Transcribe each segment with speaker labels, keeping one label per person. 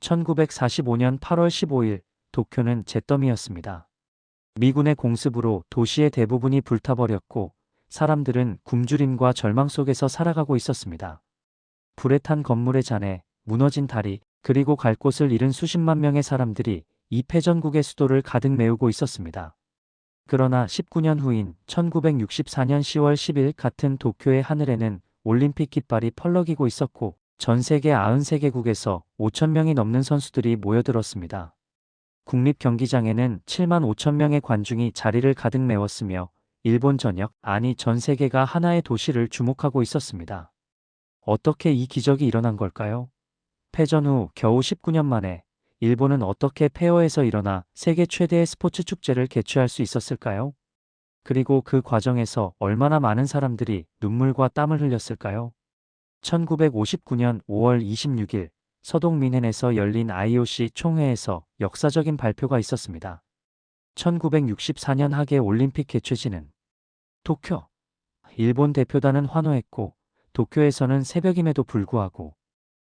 Speaker 1: 1945년 8월 15일 도쿄는 잿더미였습니다. 미군의 공습으로 도시의 대부분이 불타버렸고 사람들은 굶주림과 절망 속에서 살아가고 있었습니다. 불에 탄 건물의 잔해, 무너진 다리, 그리고 갈 곳을 잃은 수십만 명의 사람들이 이 패전국의 수도를 가득 메우고 있었습니다. 그러나 19년 후인 1964년 10월 10일 같은 도쿄의 하늘에는 올림픽 깃발이 펄럭이고 있었고 전 세계 93개국에서 5천 명이 넘는 선수들이 모여들었습니다. 국립경기장에는 7만 5천 명의 관중이 자리를 가득 메웠으며 일본 전역, 아니 전 세계가 하나의 도시를 주목하고 있었습니다. 어떻게 이 기적이 일어난 걸까요? 패전 후 겨우 19년 만에 일본은 어떻게 폐허에서 일어나 세계 최대의 스포츠 축제를 개최할 수 있었을까요? 그리고 그 과정에서 얼마나 많은 사람들이 눈물과 땀을 흘렸을까요? 1959년 5월 26일 서독민헨에서 열린 IOC 총회에서 역사적인 발표가 있었습니다. 1964년 하계 올림픽 개최지는 도쿄. 일본 대표단은 환호했고 도쿄에서는 새벽임에도 불구하고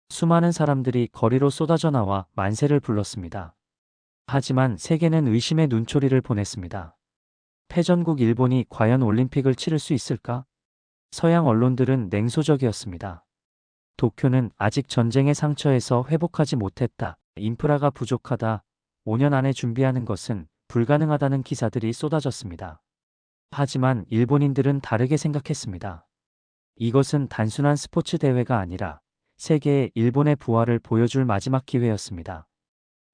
Speaker 1: 수많은 사람들이 거리로 쏟아져 나와 만세를 불렀습니다. 하지만 세계는 의심의 눈초리를 보냈습니다. 패전국 일본이 과연 올림픽을 치를 수 있을까? 서양 언론들은 냉소적이었습니다. 도쿄는 아직 전쟁의 상처에서 회복하지 못했다. 인프라가 부족하다. 5년 안에 준비하는 것은 불가능하다는 기사들이 쏟아졌습니다. 하지만 일본인들은 다르게 생각했습니다. 이것은 단순한 스포츠 대회가 아니라 세계에 일본의 부활을 보여줄 마지막 기회였습니다.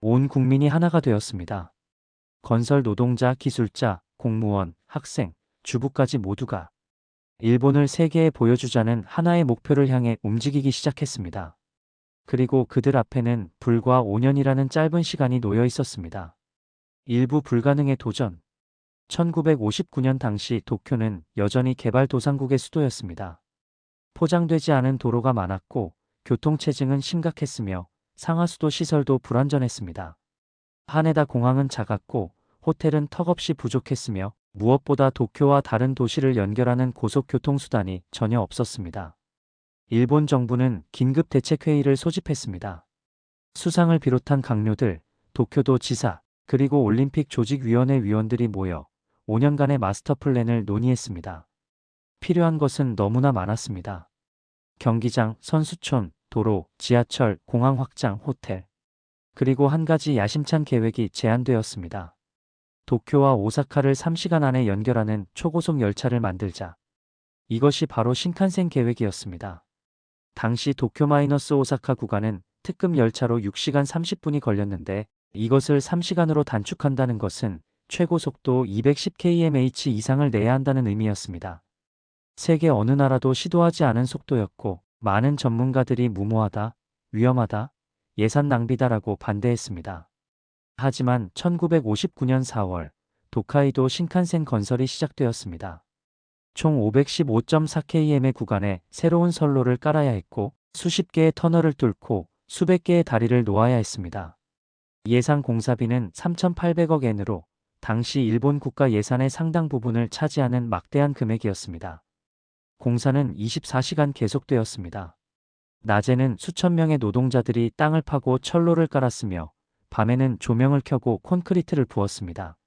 Speaker 1: 온 국민이 하나가 되었습니다. 건설 노동자, 기술자, 공무원, 학생, 주부까지 모두가 일본을 세계에 보여주자는 하나의 목표를 향해 움직이기 시작했습니다. 그리고 그들 앞에는 불과 5년이라는 짧은 시간이 놓여 있었습니다. 일부 불가능의 도전. 1959년 당시 도쿄는 여전히 개발도상국의 수도였습니다. 포장되지 않은 도로가 많았고 교통체증은 심각했으며 상하수도 시설도 불완전했습니다. 하네다 공항은 작았고 호텔은 턱없이 부족했으며 무엇보다 도쿄와 다른 도시를 연결하는 고속교통수단이 전혀 없었습니다. 일본 정부는 긴급대책회의를 소집했습니다. 수상을 비롯한 강료들, 도쿄도 지사, 그리고 올림픽 조직위원회 위원들이 모여 5년간의 마스터 플랜을 논의했습니다. 필요한 것은 너무나 많았습니다. 경기장, 선수촌, 도로, 지하철, 공항 확장, 호텔. 그리고 한 가지 야심찬 계획이 제안되었습니다. 도쿄와 오사카를 3시간 안에 연결하는 초고속 열차를 만들자. 이것이 바로 신칸센 계획이었습니다. 당시 도쿄-오사카 구간은 특급 열차로 6시간 30분이 걸렸는데 이것을 3시간으로 단축한다는 것은 최고 속도 210km/h 이상을 내야 한다는 의미였습니다. 세계 어느 나라도 시도하지 않은 속도였고 많은 전문가들이 무모하다, 위험하다, 예산 낭비다라고 반대했습니다. 하지만 1959년 4월 도카이도 신칸센 건설이 시작되었습니다. 총 515.4km의 구간에 새로운 선로를 깔아야 했고 수십 개의 터널을 뚫고 수백 개의 다리를 놓아야 했습니다. 예상 공사비는 3,800억 엔으로 당시 일본 국가 예산의 상당 부분을 차지하는 막대한 금액이었습니다. 공사는 24시간 계속되었습니다. 낮에는 수천 명의 노동자들이 땅을 파고 철로를 깔았으며 밤에는 조명을 켜고 콘크리트를 부었습니다.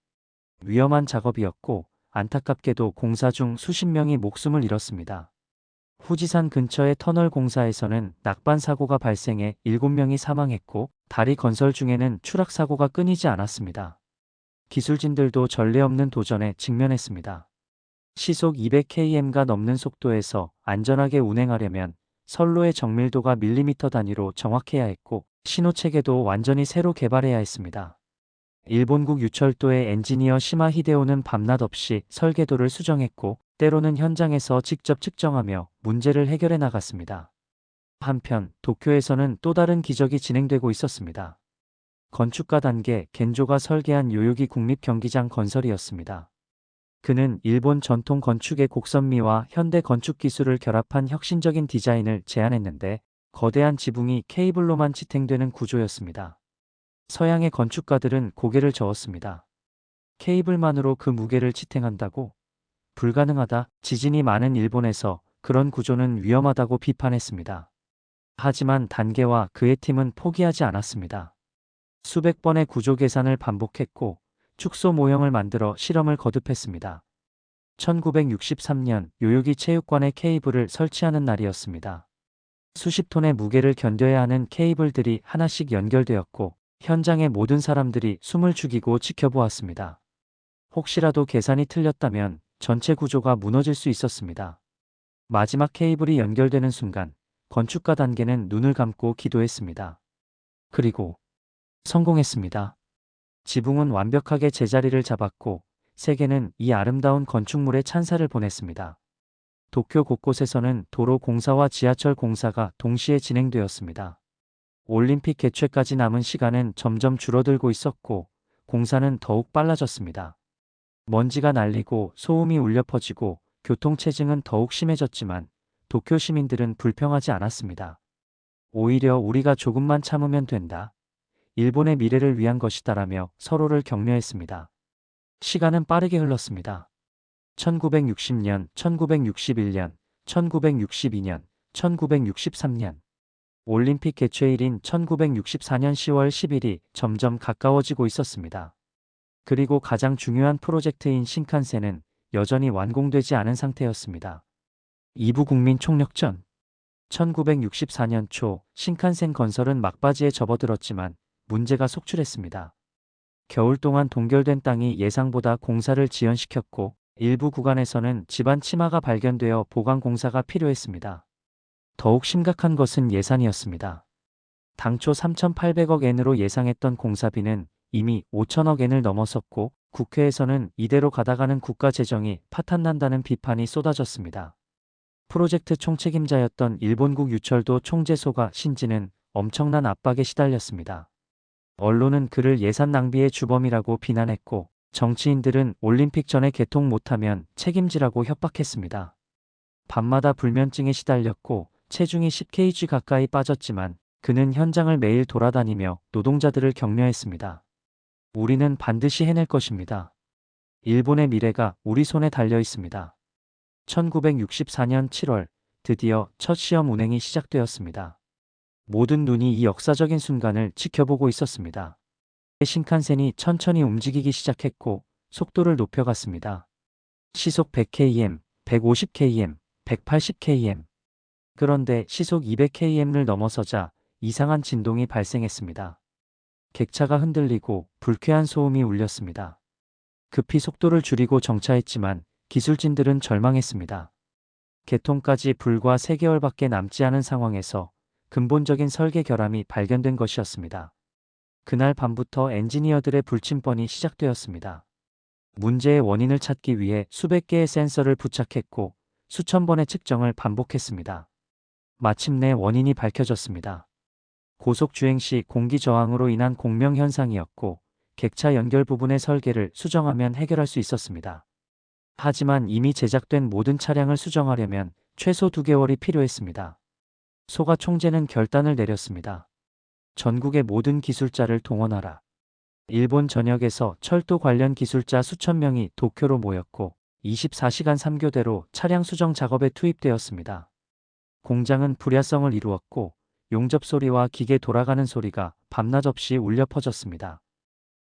Speaker 1: 위험한 작업이었고 안타깝게도 공사 중 수십 명이 목숨을 잃었습니다. 후지산 근처의 터널 공사에서는 낙반 사고가 발생해 7명이 사망했고 다리 건설 중에는 추락 사고가 끊이지 않았습니다. 기술진들도 전례 없는 도전에 직면했습니다. 시속 200km가 넘는 속도에서 안전하게 운행하려면 선로의 정밀도가 밀리미터 단위로 정확해야 했고 신호체계도 완전히 새로 개발해야 했습니다. 일본국 유철도의 엔지니어 시마 히데오는 밤낮 없이 설계도를 수정했고 때로는 현장에서 직접 측정하며 문제를 해결해 나갔습니다. 한편 도쿄에서는 또 다른 기적이 진행되고 있었습니다. 건축가 단계 겐조가 설계한 요요기 국립경기장 건설이었습니다. 그는 일본 전통 건축의 곡선미와 현대 건축 기술을 결합한 혁신적인 디자인을 제안했는데 거대한 지붕이 케이블로만 지탱되는 구조였습니다. 서양의 건축가들은 고개를 저었습니다. 케이블만으로 그 무게를 지탱한다고? 불가능하다. 지진이 많은 일본에서 그런 구조는 위험하다고 비판했습니다. 하지만 단계와 그의 팀은 포기하지 않았습니다. 수백 번의 구조 계산을 반복했고 축소 모형을 만들어 실험을 거듭했습니다. 1963년 요요기 체육관에 케이블을 설치하는 날이었습니다. 수십 톤의 무게를 견뎌야 하는 케이블들이 하나씩 연결되었고 현장의 모든 사람들이 숨을 죽이고 지켜보았습니다. 혹시라도 계산이 틀렸다면 전체 구조가 무너질 수 있었습니다. 마지막 케이블이 연결되는 순간 건축가 단계는 눈을 감고 기도했습니다. 그리고 성공했습니다. 지붕은 완벽하게 제자리를 잡았고 세계는 이 아름다운 건축물에 찬사를 보냈습니다. 도쿄 곳곳에서는 도로 공사와 지하철 공사가 동시에 진행되었습니다. 올림픽 개최까지 남은 시간은 점점 줄어들고 있었고 공사는 더욱 빨라졌습니다. 먼지가 날리고 소음이 울려 퍼지고 교통체증은 더욱 심해졌지만 도쿄 시민들은 불평하지 않았습니다. 오히려 우리가 조금만 참으면 된다. 일본의 미래를 위한 것이다라며 서로를 격려했습니다. 시간은 빠르게 흘렀습니다. 1960년, 1961년, 1962년, 1963년. 올림픽 개최일인 1964년 10월 10일이 점점 가까워지고 있었습니다. 그리고 가장 중요한 프로젝트인 신칸센은 여전히 완공되지 않은 상태였습니다. 이부 국민 총력전. 1964년 초 신칸센 건설은 막바지에 접어들었지만 문제가 속출했습니다. 겨울 동안 동결된 땅이 예상보다 공사를 지연시켰고 일부 구간에서는 집안 치마가 발견되어 보강 공사가 필요했습니다. 더욱 심각한 것은 예산이었습니다. 당초 3,800억 엔으로 예상했던 공사비는 이미 5천억 엔을 넘어섰고 국회에서는 이대로 가다가는 국가 재정이 파탄난다는 비판이 쏟아졌습니다. 프로젝트 총책임자였던 일본국 유철도 총재소가 신지는 엄청난 압박에 시달렸습니다. 언론은 그를 예산 낭비의 주범이라고 비난했고 정치인들은 올림픽 전에 개통 못하면 책임지라고 협박했습니다. 밤마다 불면증에 시달렸고 체중이 10kg 가까이 빠졌지만 그는 현장을 매일 돌아다니며 노동자들을 격려했습니다. 우리는 반드시 해낼 것입니다. 일본의 미래가 우리 손에 달려 있습니다. 1964년 7월 드디어 첫 시험 운행이 시작되었습니다. 모든 눈이 이 역사적인 순간을 지켜보고 있었습니다. 신칸센이 천천히 움직이기 시작했고 속도를 높여갔습니다. 시속 100km, 150km, 180km. 그런데 시속 200km를 넘어서자 이상한 진동이 발생했습니다. 객차가 흔들리고 불쾌한 소음이 울렸습니다. 급히 속도를 줄이고 정차했지만 기술진들은 절망했습니다. 개통까지 불과 3개월밖에 남지 않은 상황에서 근본적인 설계 결함이 발견된 것이었습니다. 그날 밤부터 엔지니어들의 불침번이 시작되었습니다. 문제의 원인을 찾기 위해 수백 개의 센서를 부착했고 수천 번의 측정을 반복했습니다. 마침내 원인이 밝혀졌습니다. 고속 주행 시 공기 저항으로 인한 공명 현상이었고 객차 연결 부분의 설계를 수정하면 해결할 수 있었습니다. 하지만 이미 제작된 모든 차량을 수정하려면 최소 2개월이 필요했습니다. 소가 총재는 결단을 내렸습니다. 전국의 모든 기술자를 동원하라. 일본 전역에서 철도 관련 기술자 수천 명이 도쿄로 모였고 24시간 3교대로 차량 수정 작업에 투입되었습니다. 공장은 불야성을 이루었고 용접 소리와 기계 돌아가는 소리가 밤낮 없이 울려 퍼졌습니다.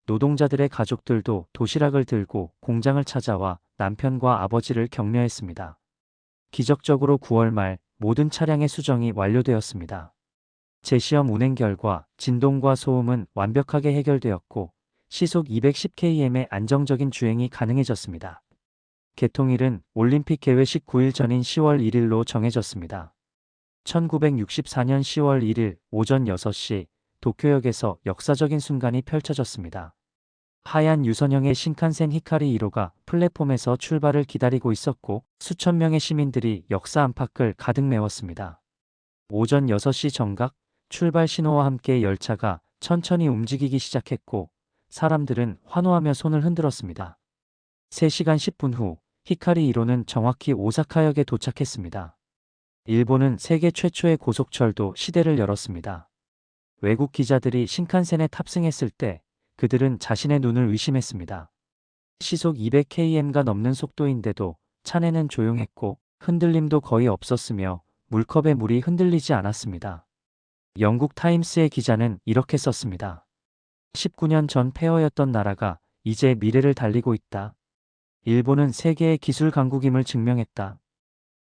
Speaker 1: 노동자들의 가족들도 도시락을 들고 공장을 찾아와 남편과 아버지를 격려했습니다. 기적적으로 9월 말 모든 차량의 수정이 완료되었습니다. 재시험 운행 결과 진동과 소음은 완벽하게 해결되었고 시속 210km의 안정적인 주행이 가능해졌습니다. 개통일은 올림픽 개회식 9일 전인 10월 1일로 정해졌습니다. 1964년 10월 1일 오전 6시 도쿄역에서 역사적인 순간이 펼쳐졌습니다. 하얀 유선형의 신칸센 히카리 1호가 플랫폼에서 출발을 기다리고 있었고 수천 명의 시민들이 역사 안팎을 가득 메웠습니다. 오전 6시 정각 출발 신호와 함께 열차가 천천히 움직이기 시작했고 사람들은 환호하며 손을 흔들었습니다. 3시간 10분 후 히카리 1호는 정확히 오사카역에 도착했습니다. 일본은 세계 최초의 고속철도 시대를 열었습니다. 외국 기자들이 신칸센에 탑승했을 때 그들은 자신의 눈을 의심했습니다. 시속 200km가 넘는 속도인데도 차내는 조용했고 흔들림도 거의 없었으며 물컵의 물이 흔들리지 않았습니다. 영국 타임스의 기자는 이렇게 썼습니다. 19년 전 폐허였던 나라가 이제 미래를 달리고 있다. 일본은 세계의 기술 강국임을 증명했다.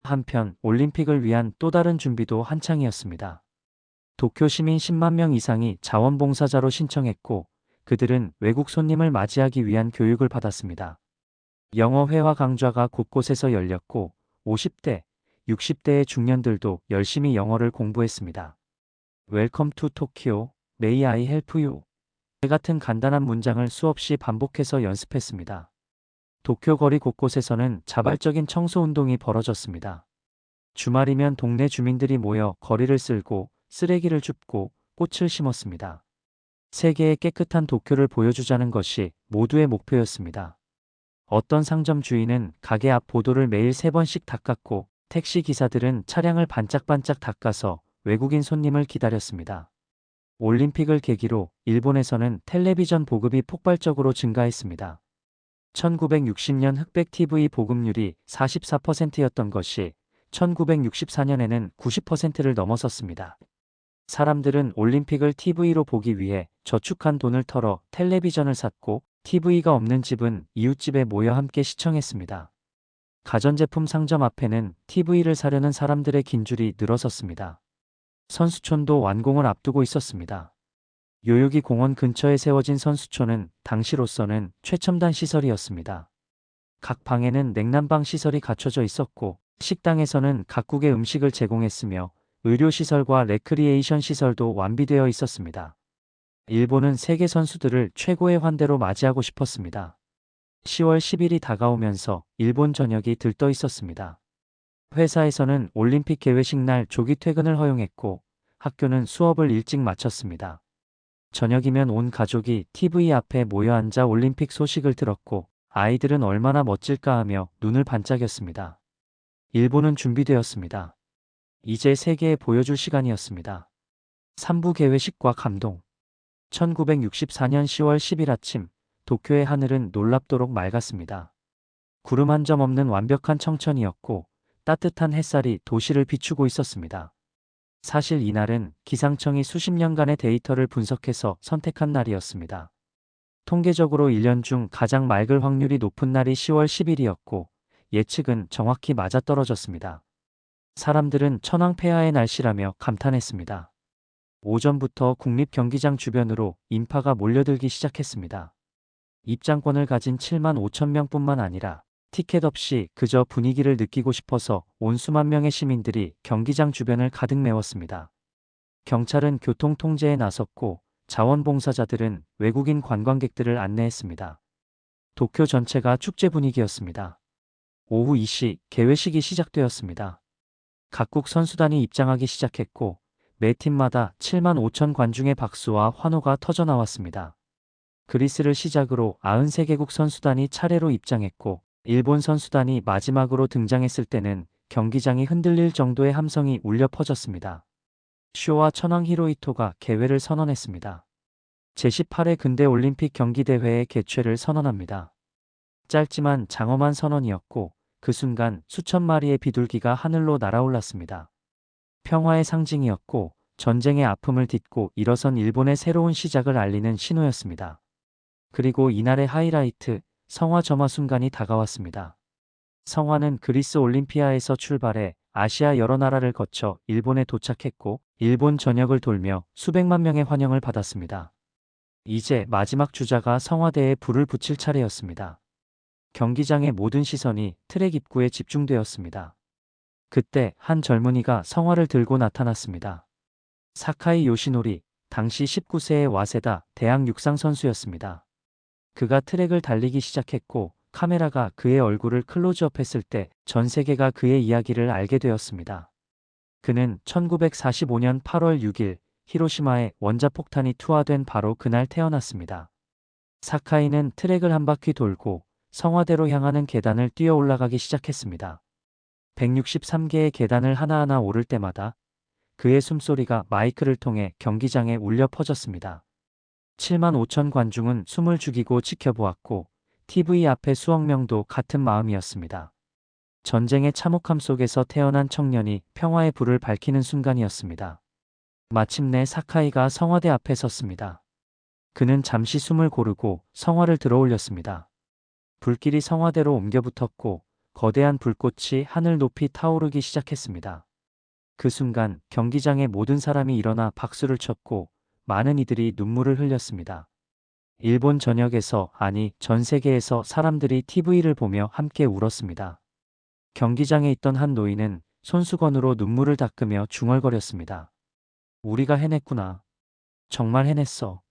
Speaker 1: 한편 올림픽을 위한 또 다른 준비도 한창이었습니다. 도쿄 시민 10만 명 이상이 자원봉사자로 신청했고 그들은 외국 손님을 맞이하기 위한 교육을 받았습니다. 영어 회화 강좌가 곳곳에서 열렸고 50대, 60대의 중년들도 열심히 영어를 공부했습니다. Welcome to Tokyo, May I help you? 같은 간단한 문장을 수없이 반복해서 연습했습니다. 도쿄 거리 곳곳에서는 자발적인 청소 운동이 벌어졌습니다. 주말이면 동네 주민들이 모여 거리를 쓸고 쓰레기를 줍고 꽃을 심었습니다. 세계의 깨끗한 도쿄를 보여주자는 것이 모두의 목표였습니다. 어떤 상점 주인은 가게 앞 보도를 매일 3번씩 닦았고 택시 기사들은 차량을 반짝반짝 닦아서 외국인 손님을 기다렸습니다. 올림픽을 계기로 일본에서는 텔레비전 보급이 폭발적으로 증가했습니다. 1960년 흑백 TV 보급률이 44%였던 것이 1964년에는 90%를 넘어섰습니다. 사람들은 올림픽을 TV로 보기 위해 저축한 돈을 털어 텔레비전을 샀고 TV가 없는 집은 이웃집에 모여 함께 시청했습니다. 가전제품 상점 앞에는 TV를 사려는 사람들의 긴 줄이 늘어섰습니다. 선수촌도 완공을 앞두고 있었습니다. 요요기 공원 근처에 세워진 선수촌은 당시로서는 최첨단 시설이었습니다. 각 방에는 냉난방 시설이 갖춰져 있었고 식당에서는 각국의 음식을 제공했으며 의료시설과 레크리에이션 시설도 완비되어 있었습니다. 일본은 세계 선수들을 최고의 환대로 맞이하고 싶었습니다. 10월 10일이 다가오면서 일본 전역이 들떠 있었습니다. 회사에서는 올림픽 개회식 날 조기 퇴근을 허용했고 학교는 수업을 일찍 마쳤습니다. 저녁이면 온 가족이 TV 앞에 모여 앉아 올림픽 소식을 들었고 아이들은 얼마나 멋질까 하며 눈을 반짝였습니다. 일본은 준비되었습니다. 이제 세계에 보여줄 시간이었습니다. 3부 개회식과 감동. 1964년 10월 10일 아침 도쿄의 하늘은 놀랍도록 맑았습니다. 구름 한 점 없는 완벽한 청천이었고 따뜻한 햇살이 도시를 비추고 있었습니다. 사실 이날은 기상청이 수십 년간의 데이터를 분석해서 선택한 날이었습니다. 통계적으로 1년 중 가장 맑을 확률이 높은 날이 10월 10일이었고 예측은 정확히 맞아떨어졌습니다. 사람들은 천황폐하의 날씨라며 감탄했습니다. 오전부터 국립경기장 주변으로 인파가 몰려들기 시작했습니다. 입장권을 가진 7만 5천 명뿐만 아니라 티켓 없이 그저 분위기를 느끼고 싶어서 온 수만 명의 시민들이 경기장 주변을 가득 메웠습니다. 경찰은 교통 통제에 나섰고 자원봉사자들은 외국인 관광객들을 안내했습니다. 도쿄 전체가 축제 분위기였습니다. 오후 2시 개회식이 시작되었습니다. 각국 선수단이 입장하기 시작했고 매 팀마다 7만 5천 관중의 박수와 환호가 터져나왔습니다. 그리스를 시작으로 93개국 선수단이 차례로 입장했고 일본 선수단이 마지막으로 등장했을 때는 경기장이 흔들릴 정도의 함성이 울려 퍼졌습니다. 쇼와 천황 히로히토가 개회를 선언했습니다. 제18회 근대 올림픽 경기대회의 개최를 선언합니다. 짧지만 장엄한 선언이었고 그 순간 수천 마리의 비둘기가 하늘로 날아올랐습니다. 평화의 상징이었고 전쟁의 아픔을 딛고 일어선 일본의 새로운 시작을 알리는 신호였습니다. 그리고 이날의 하이라이트, 성화 점화 순간이 다가왔습니다. 성화는 그리스 올림피아에서 출발해 아시아 여러 나라를 거쳐 일본에 도착했고 일본 전역을 돌며 수백만 명의 환영을 받았습니다. 이제 마지막 주자가 성화대에 불을 붙일 차례였습니다. 경기장의 모든 시선이 트랙 입구에 집중되었습니다. 그때 한 젊은이가 성화를 들고 나타났습니다. 사카이 요시노리, 당시 19세의 와세다 대학 육상 선수였습니다. 그가 트랙을 달리기 시작했고 카메라가 그의 얼굴을 클로즈업했을 때 전 세계가 그의 이야기를 알게 되었습니다. 그는 1945년 8월 6일 히로시마에 원자폭탄이 투하된 바로 그날 태어났습니다. 사카이는 트랙을 한 바퀴 돌고 성화대로 향하는 계단을 뛰어 올라가기 시작했습니다. 163개의 계단을 하나하나 오를 때마다 그의 숨소리가 마이크를 통해 경기장에 울려 퍼졌습니다. 7만 5천 관중은 숨을 죽이고 지켜보았고 TV 앞에 수억 명도 같은 마음이었습니다. 전쟁의 참혹함 속에서 태어난 청년이 평화의 불을 밝히는 순간이었습니다. 마침내 사카이가 성화대 앞에 섰습니다. 그는 잠시 숨을 고르고 성화를 들어올렸습니다. 불길이 성화대로 옮겨 붙었고 거대한 불꽃이 하늘 높이 타오르기 시작했습니다. 그 순간 경기장의 모든 사람이 일어나 박수를 쳤고 많은 이들이 눈물을 흘렸습니다. 일본 전역에서, 아니 전 세계에서 사람들이 TV를 보며 함께 울었습니다. 경기장에 있던 한 노인은 손수건으로 눈물을 닦으며 중얼거렸습니다. 우리가 해냈구나. 정말 해냈어.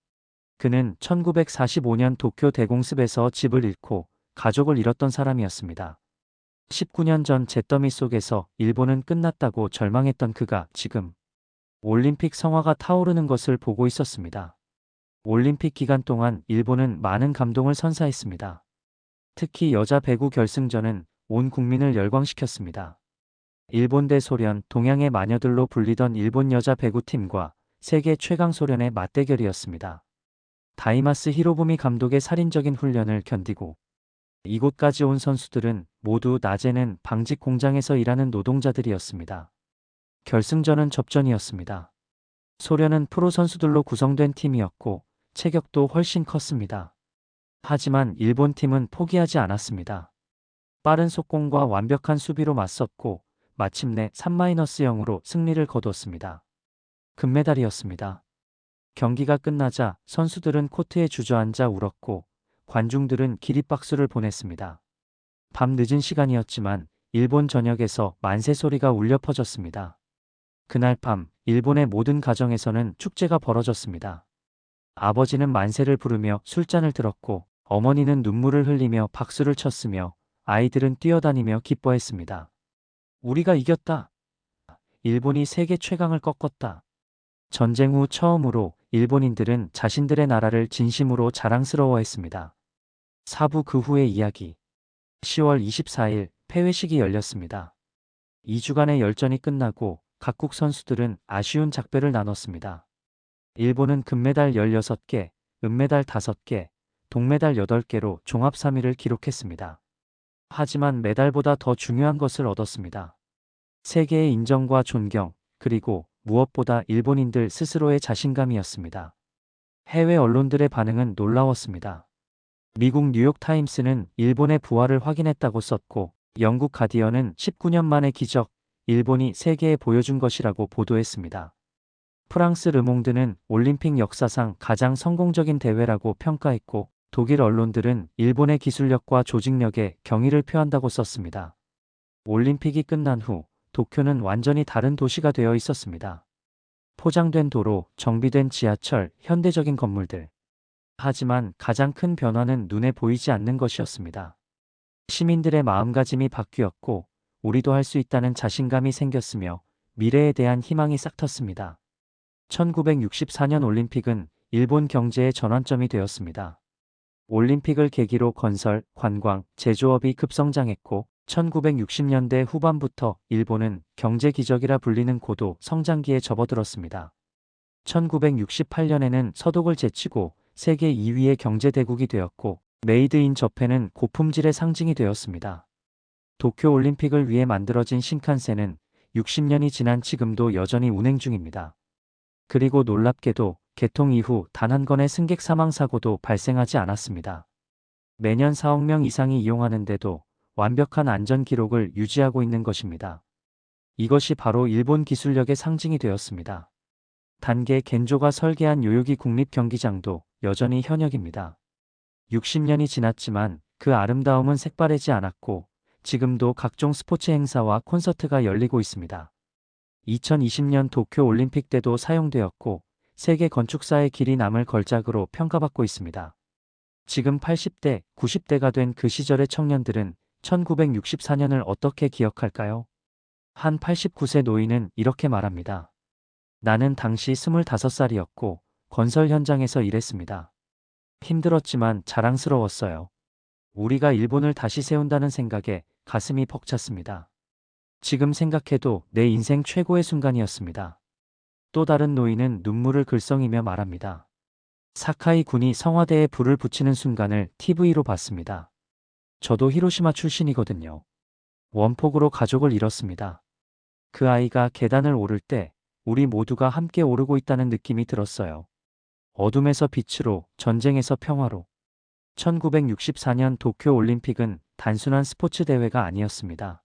Speaker 1: 그는 1945년 도쿄 대공습에서 집을 잃고 가족을 잃었던 사람이었습니다. 19년 전 잿더미 속에서 일본은 끝났다고 절망했던 그가 지금 올림픽 성화가 타오르는 것을 보고 있었습니다. 올림픽 기간 동안 일본은 많은 감동을 선사했습니다. 특히 여자 배구 결승전은 온 국민을 열광시켰습니다. 일본 대 소련, 동양의 마녀들로 불리던 일본 여자 배구팀과 세계 최강 소련의 맞대결이었습니다. 다이마스 히로부미 감독의 살인적인 훈련을 견디고 이곳까지 온 선수들은 모두 낮에는 방직 공장에서 일하는 노동자들이었습니다. 결승전은 접전이었습니다. 소련은 프로 선수들로 구성된 팀이었고 체격도 훨씬 컸습니다. 하지만 일본 팀은 포기하지 않았습니다. 빠른 속공과 완벽한 수비로 맞섰고 마침내 3-0으로 승리를 거두었습니다. 금메달이었습니다. 경기가 끝나자 선수들은 코트에 주저앉아 울었고 관중들은 기립박수를 보냈습니다. 밤 늦은 시간이었지만 일본 전역에서 만세 소리가 울려 퍼졌습니다. 그날 밤 일본의 모든 가정에서는 축제가 벌어졌습니다. 아버지는 만세를 부르며 술잔을 들었고 어머니는 눈물을 흘리며 박수를 쳤으며 아이들은 뛰어다니며 기뻐했습니다. 우리가 이겼다. 일본이 세계 최강을 꺾었다. 전쟁 후 처음으로 일본인들은 자신들의 나라를 진심으로 자랑스러워했습니다. 사부 그 후의 이야기. 10월 24일 폐회식이 열렸습니다. 2주간의 열전이 끝나고 각국 선수들은 아쉬운 작별을 나눴습니다. 일본은 금메달 16개, 은메달 5개, 동메달 8개로 종합 3위를 기록했습니다. 하지만 메달보다 더 중요한 것을 얻었습니다. 세계의 인정과 존경, 그리고 무엇보다 일본인들 스스로의 자신감이었습니다. 해외 언론들의 반응은 놀라웠습니다. 미국 뉴욕타임스는 일본의 부활을 확인했다고 썼고 영국 가디언은 19년 만의 기적, 일본이 세계에 보여준 것이라고 보도했습니다. 프랑스 르몽드는 올림픽 역사상 가장 성공적인 대회라고 평가했고 독일 언론들은 일본의 기술력과 조직력에 경의를 표한다고 썼습니다. 올림픽이 끝난 후 도쿄는 완전히 다른 도시가 되어 있었습니다. 포장된 도로, 정비된 지하철, 현대적인 건물들. 하지만 가장 큰 변화는 눈에 보이지 않는 것이었습니다. 시민들의 마음가짐이 바뀌었고 우리도 할 수 있다는 자신감이 생겼으며 미래에 대한 희망이 싹텄습니다. 1964년 올림픽은 일본 경제의 전환점이 되었습니다. 올림픽을 계기로 건설, 관광, 제조업이 급성장했고 1960년대 후반부터 일본은 경제 기적이라 불리는 고도 성장기에 접어들었습니다. 1968년에는 서독을 제치고 세계 2위의 경제대국이 되었고 메이드 인 저펜은 고품질의 상징이 되었습니다. 도쿄올림픽을 위해 만들어진 신칸센은 60년이 지난 지금도 여전히 운행 중입니다. 그리고 놀랍게도 개통 이후 단 한 건의 승객 사망 사고도 발생하지 않았습니다. 매년 4억 명 이상이 이용하는데도 완벽한 안전 기록을 유지하고 있는 것입니다. 이것이 바로 일본 기술력의 상징이 되었습니다. 단계 겐조가 설계한 요요기 국립경기장도 여전히 현역입니다. 60년이 지났지만 그 아름다움은 색바래지 않았고 지금도 각종 스포츠 행사와 콘서트가 열리고 있습니다. 2020년 도쿄올림픽 때도 사용되었고 세계 건축사의 길이 남을 걸작으로 평가받고 있습니다. 지금 80대, 90대가 된 그 시절의 청년들은 1964년을 어떻게 기억할까요? 한 89세 노인은 이렇게 말합니다. 나는 당시 25살이었고 건설 현장에서 일했습니다. 힘들었지만 자랑스러웠어요. 우리가 일본을 다시 세운다는 생각에 가슴이 벅찼습니다. 지금 생각해도 내 인생 최고의 순간이었습니다. 또 다른 노인은 눈물을 글썽이며 말합니다. 사카이 군이 성화대에 불을 붙이는 순간을 TV로 봤습니다. 저도 히로시마 출신이거든요. 원폭으로 가족을 잃었습니다. 그 아이가 계단을 오를 때 우리 모두가 함께 오르고 있다는 느낌이 들었어요. 어둠에서 빛으로, 전쟁에서 평화로. 1964년 도쿄 올림픽은 단순한 스포츠 대회가 아니었습니다.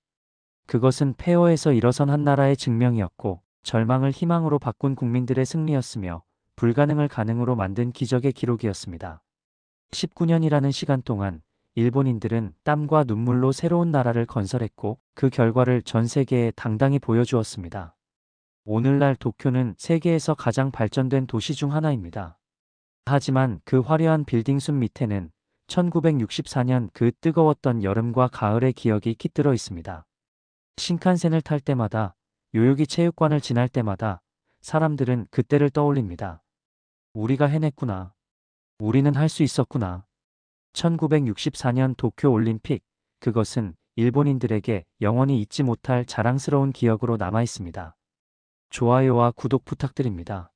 Speaker 1: 그것은 폐허에서 일어선 한 나라의 증명이었고, 절망을 희망으로 바꾼 국민들의 승리였으며, 불가능을 가능으로 만든 기적의 기록이었습니다. 19년이라는 시간 동안 일본인들은 땀과 눈물로 새로운 나라를 건설했고, 그 결과를 전 세계에 당당히 보여주었습니다. 오늘날 도쿄는 세계에서 가장 발전된 도시 중 하나입니다. 하지만 그 화려한 빌딩 숲 밑에는 1964년 그 뜨거웠던 여름과 가을의 기억이 깃들어 있습니다. 신칸센을 탈 때마다, 요요기 체육관을 지날 때마다 사람들은 그때를 떠올립니다. 우리가 해냈구나. 우리는 할 수 있었구나. 1964년 도쿄 올림픽, 그것은 일본인들에게 영원히 잊지 못할 자랑스러운 기억으로 남아 있습니다. 좋아요와 구독 부탁드립니다.